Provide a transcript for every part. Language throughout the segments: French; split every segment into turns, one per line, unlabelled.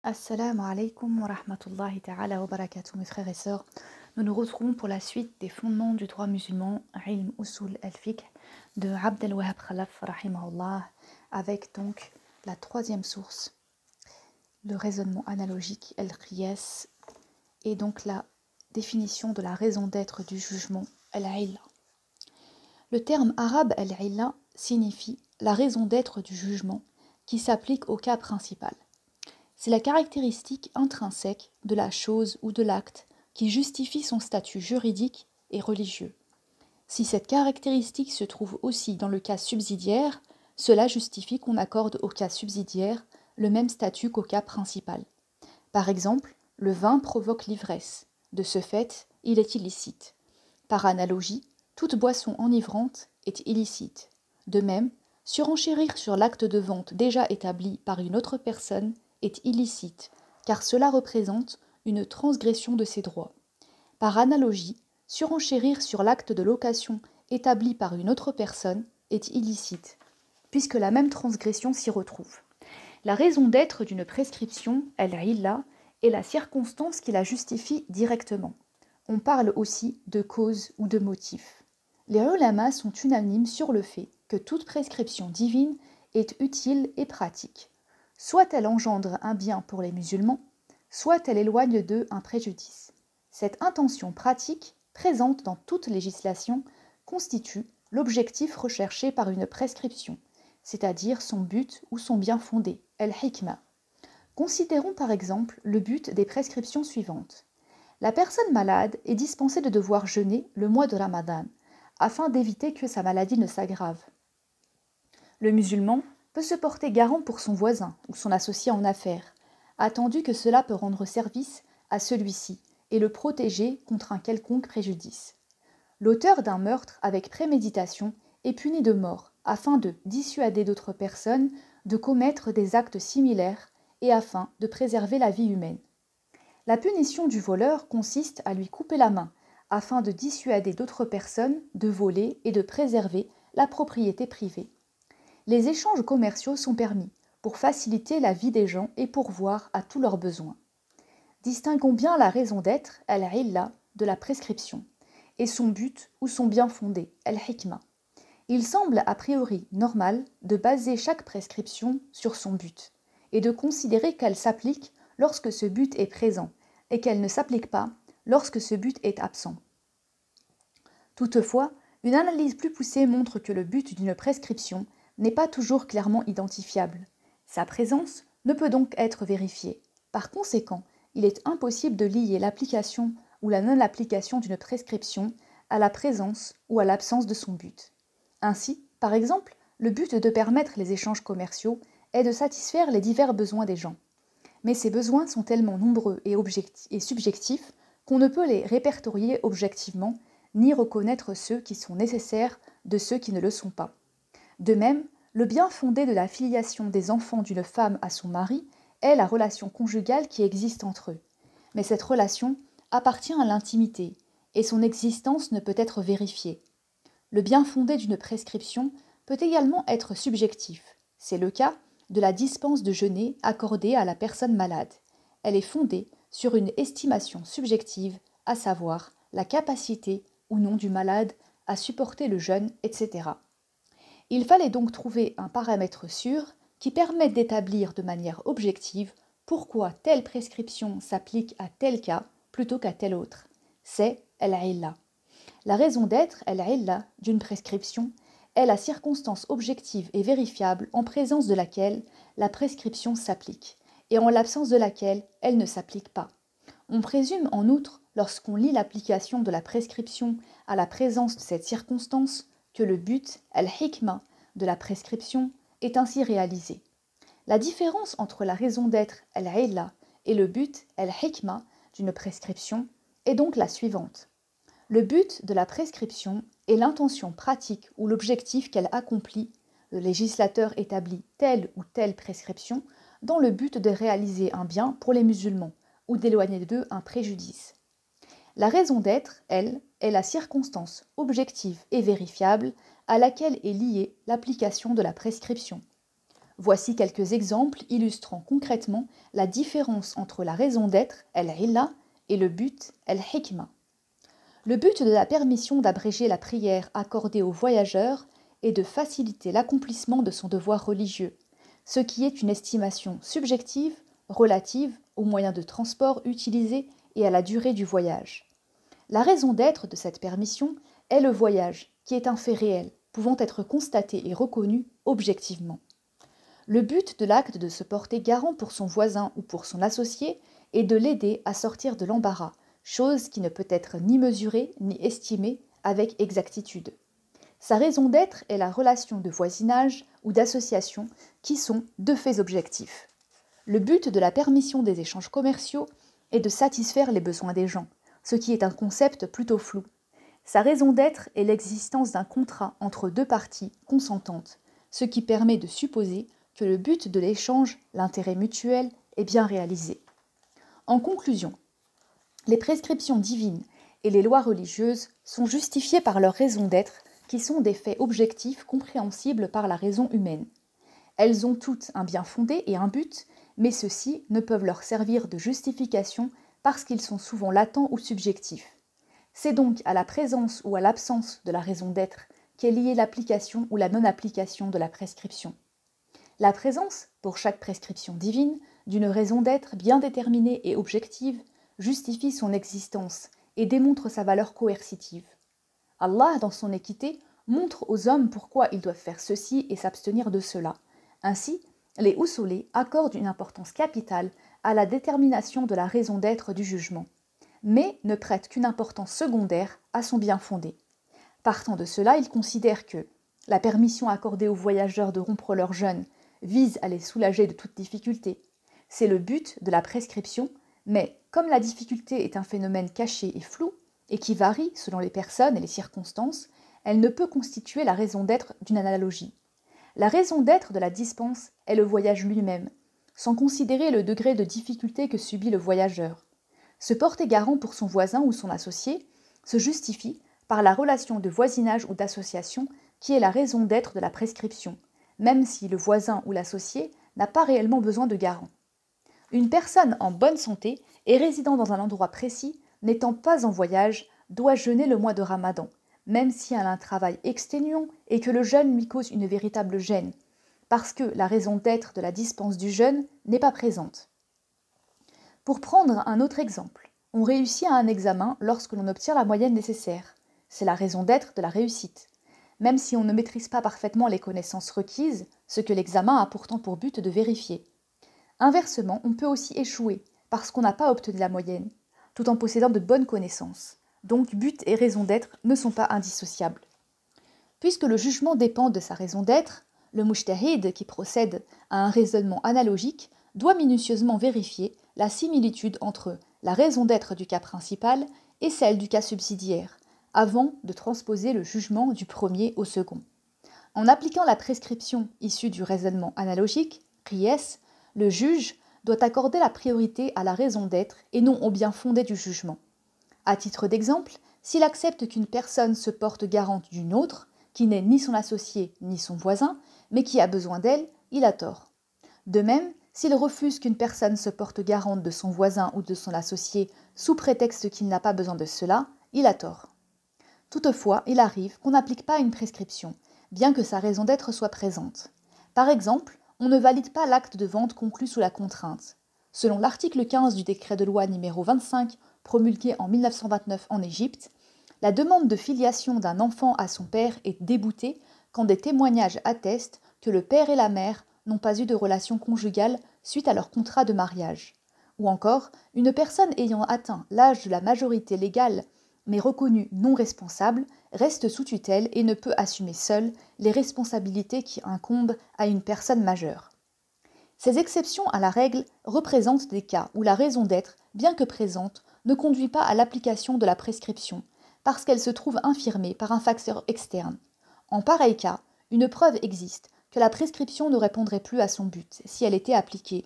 Assalamu alaikum wa rahmatullahi ta'ala wa barakatuh, mes frères et sœurs. Nous nous retrouvons pour la suite des fondements du droit musulman, Ilm Usul al-Fiqh, de Abd al-Wahhab Khalaf, rahimahullah, avec donc la troisième source, le raisonnement analogique, al-Qiyas, et donc la définition de la raison d'être du jugement, al-Illa. Le terme arabe al-Illa signifie la raison d'être du jugement qui s'applique au cas principal. C'est la caractéristique intrinsèque de la chose ou de l'acte qui justifie son statut juridique et religieux. Si cette caractéristique se trouve aussi dans le cas subsidiaire, cela justifie qu'on accorde au cas subsidiaire le même statut qu'au cas principal. Par exemple, le vin provoque l'ivresse. De ce fait, il est illicite. Par analogie, toute boisson enivrante est illicite. De même, surenchérir sur l'acte de vente déjà établi par une autre personne est illicite, car cela représente une transgression de ses droits. Par analogie, surenchérir sur l'acte de location établi par une autre personne est illicite, puisque la même transgression s'y retrouve. La raison d'être d'une prescription, al-illa, est la circonstance qui la justifie directement. On parle aussi de cause ou de motif. Les ulama sont unanimes sur le fait que toute prescription divine est utile et pratique. Soit elle engendre un bien pour les musulmans, soit elle éloigne d'eux un préjudice. Cette intention pratique, présente dans toute législation, constitue l'objectif recherché par une prescription, c'est-à-dire son but ou son bien fondé, el-hikmah. Considérons par exemple le but des prescriptions suivantes. La personne malade est dispensée de devoir jeûner le mois de Ramadan, afin d'éviter que sa maladie ne s'aggrave. Le musulman peut se porter garant pour son voisin ou son associé en affaires, attendu que cela peut rendre service à celui-ci et le protéger contre un quelconque préjudice. L'auteur d'un meurtre avec préméditation est puni de mort afin de dissuader d'autres personnes de commettre des actes similaires et afin de préserver la vie humaine. La punition du voleur consiste à lui couper la main afin de dissuader d'autres personnes de voler et de préserver la propriété privée. Les échanges commerciaux sont permis pour faciliter la vie des gens et pourvoir à tous leurs besoins. Distinguons bien la raison d'être, al-illa, de la prescription, et son but ou son bien fondé, al-hikmah. Il semble a priori normal de baser chaque prescription sur son but, et de considérer qu'elle s'applique lorsque ce but est présent, et qu'elle ne s'applique pas lorsque ce but est absent. Toutefois, une analyse plus poussée montre que le but d'une prescription n'est pas toujours clairement identifiable. Sa présence ne peut donc être vérifiée. Par conséquent, il est impossible de lier l'application ou la non-application d'une prescription à la présence ou à l'absence de son but. Ainsi, par exemple, le but de permettre les échanges commerciaux est de satisfaire les divers besoins des gens. Mais ces besoins sont tellement nombreux et subjectifs qu'on ne peut les répertorier objectivement, ni reconnaître ceux qui sont nécessaires de ceux qui ne le sont pas. De même, le bien fondé de la filiation des enfants d'une femme à son mari est la relation conjugale qui existe entre eux. Mais cette relation appartient à l'intimité, et son existence ne peut être vérifiée. Le bien fondé d'une prescription peut également être subjectif. C'est le cas de la dispense de jeûner accordée à la personne malade. Elle est fondée sur une estimation subjective, à savoir la capacité ou non du malade à supporter le jeûne, etc. Il fallait donc trouver un paramètre sûr qui permette d'établir de manière objective pourquoi telle prescription s'applique à tel cas plutôt qu'à tel autre. C'est al-illa. La raison d'être, al-illa, d'une prescription est la circonstance objective et vérifiable en présence de laquelle la prescription s'applique et en l'absence de laquelle elle ne s'applique pas. On présume en outre, lorsqu'on lit l'application de la prescription à la présence de cette circonstance, que le but, al-hikmah, de la prescription est ainsi réalisé. La différence entre la raison d'être, al-illa, et le but, al-hikmah, d'une prescription est donc la suivante. Le but de la prescription est l'intention pratique ou l'objectif qu'elle accomplit. Le législateur établit telle ou telle prescription dans le but de réaliser un bien pour les musulmans ou d'éloigner d'eux un préjudice. La raison d'être, elle, est la circonstance objective et vérifiable à laquelle est liée l'application de la prescription. Voici quelques exemples illustrant concrètement la différence entre la raison d'être, al-illa, et le but, al-hikma. Le but de la permission d'abréger la prière accordée aux voyageurs est de faciliter l'accomplissement de son devoir religieux, ce qui est une estimation subjective, relative aux moyens de transport utilisés et à la durée du voyage. La raison d'être de cette permission est le voyage, qui est un fait réel, pouvant être constaté et reconnu objectivement. Le but de l'acte de se porter garant pour son voisin ou pour son associé est de l'aider à sortir de l'embarras, chose qui ne peut être ni mesurée ni estimée avec exactitude. Sa raison d'être est la relation de voisinage ou d'association qui sont deux faits objectifs. Le but de la permission des échanges commerciaux est de satisfaire les besoins des gens, ce qui est un concept plutôt flou. Sa raison d'être est l'existence d'un contrat entre deux parties consentantes, ce qui permet de supposer que le but de l'échange, l'intérêt mutuel, est bien réalisé. En conclusion, les prescriptions divines et les lois religieuses sont justifiées par leur raison d'être, qui sont des faits objectifs compréhensibles par la raison humaine. Elles ont toutes un bien fondé et un but, mais ceux-ci ne peuvent leur servir de justification parce qu'ils sont souvent latents ou subjectifs. C'est donc à la présence ou à l'absence de la raison d'être qu'est liée l'application ou la non-application de la prescription. La présence, pour chaque prescription divine, d'une raison d'être bien déterminée et objective justifie son existence et démontre sa valeur coercitive. Allah, dans son équité, montre aux hommes pourquoi ils doivent faire ceci et s'abstenir de cela. Ainsi, les usulés accordent une importance capitale à la détermination de la raison d'être du jugement, mais ne prêtent qu'une importance secondaire à son bien fondé. Partant de cela, ils considèrent que la permission accordée aux voyageurs de rompre leur jeûne vise à les soulager de toute difficulté. C'est le but de la prescription, mais comme la difficulté est un phénomène caché et flou, et qui varie selon les personnes et les circonstances, elle ne peut constituer la raison d'être d'une analogie. La raison d'être de la dispense est le voyage lui-même, sans considérer le degré de difficulté que subit le voyageur. Se porter garant pour son voisin ou son associé se justifie par la relation de voisinage ou d'association qui est la raison d'être de la prescription, même si le voisin ou l'associé n'a pas réellement besoin de garant. Une personne en bonne santé et résidant dans un endroit précis, n'étant pas en voyage, doit jeûner le mois de Ramadan, même si elle a un travail exténuant et que le jeûne lui cause une véritable gêne, parce que la raison d'être de la dispense du jeûne n'est pas présente. Pour prendre un autre exemple, on réussit à un examen lorsque l'on obtient la moyenne nécessaire. C'est la raison d'être de la réussite. Même si on ne maîtrise pas parfaitement les connaissances requises, ce que l'examen a pourtant pour but de vérifier. Inversement, on peut aussi échouer, parce qu'on n'a pas obtenu la moyenne, tout en possédant de bonnes connaissances. Donc but et raison d'être ne sont pas indissociables. Puisque le jugement dépend de sa raison d'être, le mujtahid, qui procède à un raisonnement analogique, doit minutieusement vérifier la similitude entre la raison d'être du cas principal et celle du cas subsidiaire, avant de transposer le jugement du premier au second. En appliquant la prescription issue du raisonnement analogique, qiyas, le juge doit accorder la priorité à la raison d'être et non au bien fondé du jugement. À titre d'exemple, s'il accepte qu'une personne se porte garante d'une autre, qui n'est ni son associé ni son voisin, mais qui a besoin d'elle, il a tort. De même, s'il refuse qu'une personne se porte garante de son voisin ou de son associé sous prétexte qu'il n'a pas besoin de cela, il a tort. Toutefois, il arrive qu'on n'applique pas une prescription, bien que sa raison d'être soit présente. Par exemple, on ne valide pas l'acte de vente conclu sous la contrainte. Selon l'article 15 du décret de loi numéro 25, promulgué en 1929 en Égypte, la demande de filiation d'un enfant à son père est déboutée quand des témoignages attestent que le père et la mère n'ont pas eu de relation conjugale suite à leur contrat de mariage. Ou encore, une personne ayant atteint l'âge de la majorité légale mais reconnue non responsable reste sous tutelle et ne peut assumer seule les responsabilités qui incombent à une personne majeure. Ces exceptions à la règle représentent des cas où la raison d'être, bien que présente, ne conduit pas à l'application de la prescription, parce qu'elle se trouve infirmée par un facteur externe. En pareil cas, une preuve existe que la prescription ne répondrait plus à son but si elle était appliquée.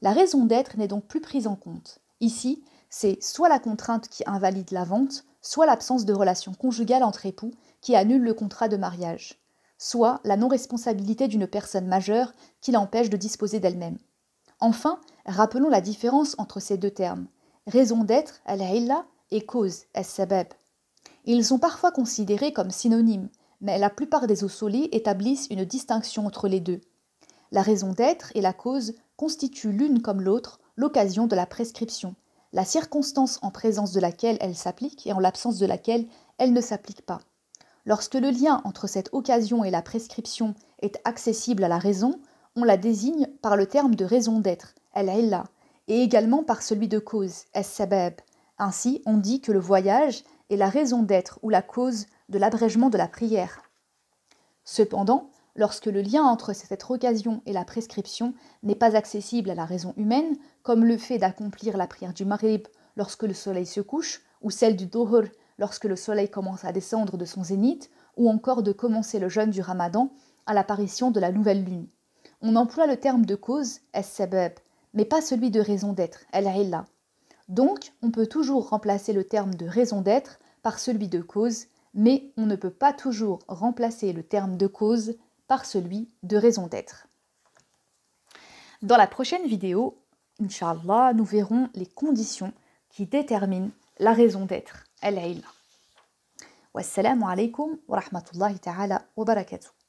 La raison d'être n'est donc plus prise en compte. Ici, c'est soit la contrainte qui invalide la vente, soit l'absence de relation conjugale entre époux qui annule le contrat de mariage. soit la non-responsabilité d'une personne majeure qui l'empêche de disposer d'elle-même. Enfin, rappelons la différence entre ces deux termes. Raison d'être, al-illa, et cause, as-sabab. Ils sont parfois considérés comme synonymes, mais la plupart des usulis établissent une distinction entre les deux. La raison d'être et la cause constituent l'une comme l'autre l'occasion de la prescription, la circonstance en présence de laquelle elle s'applique et en l'absence de laquelle elle ne s'applique pas. Lorsque le lien entre cette occasion et la prescription est accessible à la raison, on la désigne par le terme de raison d'être, al-illa, et également par celui de cause, as-sabab. Ainsi, on dit que le voyage est la raison d'être ou la cause de l'abrègement de la prière. Cependant, lorsque le lien entre cette occasion et la prescription n'est pas accessible à la raison humaine, comme le fait d'accomplir la prière du Maghrib lorsque le soleil se couche, ou celle du Dhuhr lorsque le soleil commence à descendre de son zénith, ou encore de commencer le jeûne du Ramadan à l'apparition de la nouvelle lune. On emploie le terme de cause, as-sabab, mais pas celui de raison d'être, al-illa. Donc, on peut toujours remplacer le terme de raison d'être par celui de cause, mais on ne peut pas toujours remplacer le terme de cause par celui de raison d'être. Dans la prochaine vidéo, Inch'Allah, nous verrons les conditions qui déterminent la raison d'être, al-illa. Wassalamu alaikum wa rahmatullahi ta'ala wa barakatuh.